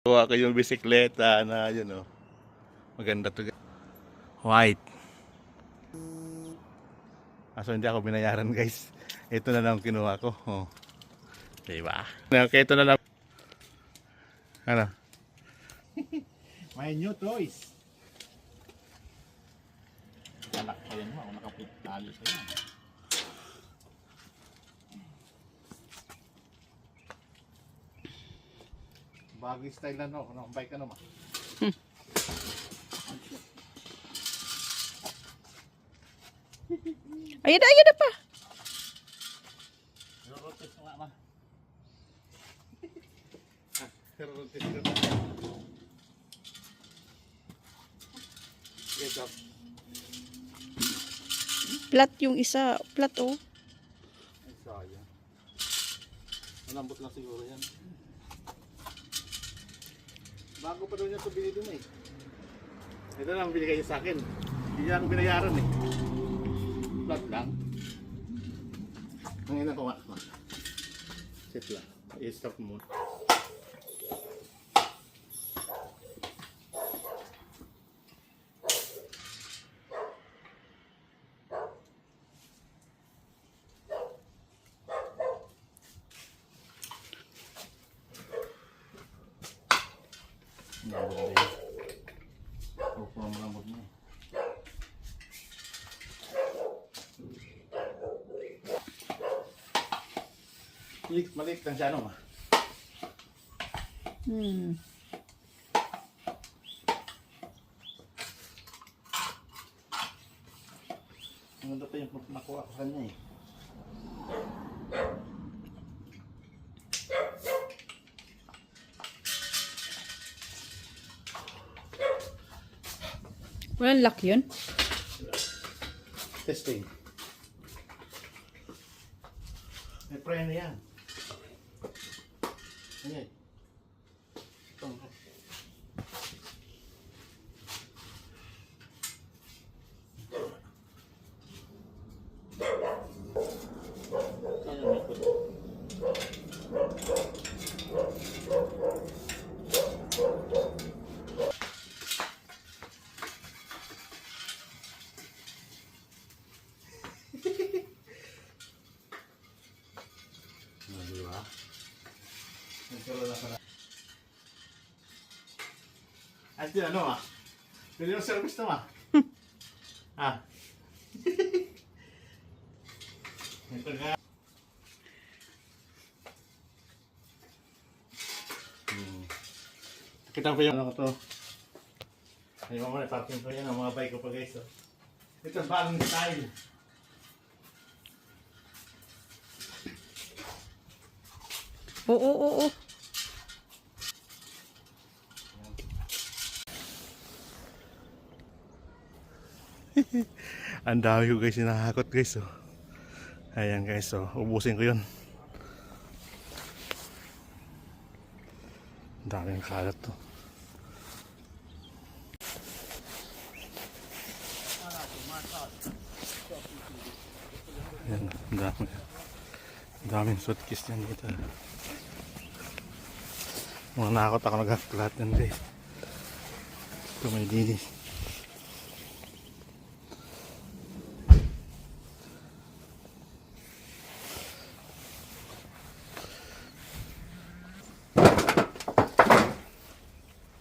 Kuha ko yung bisikleta na yun oh. Maganda to. White. Aso hindi ako binayaran guys. Ito na lang kinuha ko. Oh. Diba? Okay, ito na lang. Ano? May new toys. Alak pa yan mo. Ako nakaputalo sa yan. Bagay style na no. Ano, bike ka naman. Ayun na pa. Rotes mo nga ma. Rotes ko. Ito. Flat yung isa. Flat oh. Ay, sayang. Malambot lang siguro yan. Bago pa daw niya ito binili na eh. Ito lang binigay niya sa akin. Hindi niya ako binayaran eh. Flat lang. Ngayon na kumak. Sit lang. I-stop mo. Malambot mo. Maliit lang siya, ano ma? Ang ganda pa yung nakuha ko kanya eh. Walang lock yun. Testing. May preno yan. Ayan. Ito. Diba? Ay, di ano ah? Pwede yung service na ah. Ah. Ito nga. Kita ko yung ano ko to. Ay, mga parking ko yan ang mga bike ko pa guys. Ito bagong style. Oo. Ang dami ko guys hinahakot guys oh. Ayan guys oh. Ubusin ko yun. Ang daming kalat to. Ayan, ang dami. Ang daming suitcase yan dito. Mga nakakot ako nagkakalat yan guys. Ito may dinis.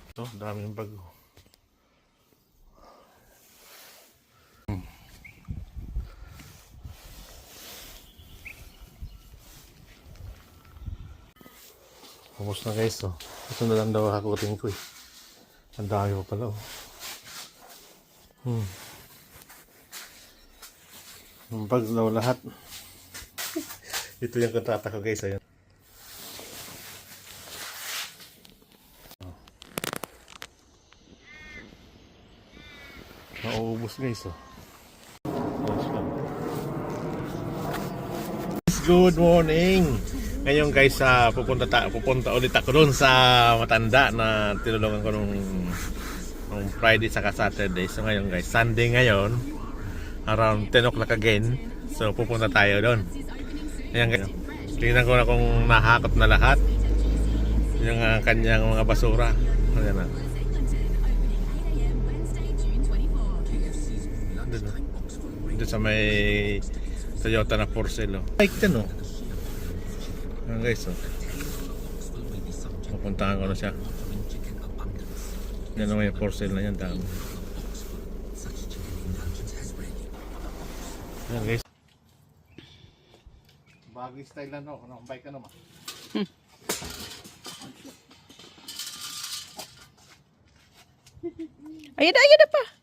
Ito, daming bago. Tapos na guys oh. Ito na lang daw hakutin ko eh. Ang dami pa pala oh. Ang bags daw lahat. Ito yung kontrata ko guys. Ayan. Nauubos guys oh. Good morning. Ngayon guys, pupunta ulit ako doon sa matanda na tinulungan ko nung Friday saka Saturday. So ngayon guys, Sunday ngayon, around 10 o'clock again. So pupunta tayo doon. Ayan guys, tingnan ko na kung nahakot na lahat. yung kanyang mga basura. Ayan na. Doon sa may Toyota na for sale. Bike din, oh. Ayan guys, oh. Pupuntahan ko na siya. Yan ang may for sale na yan, dami. Ayan guys. Bagay style na, no? Ano, bike ka naman. Ayun na pa.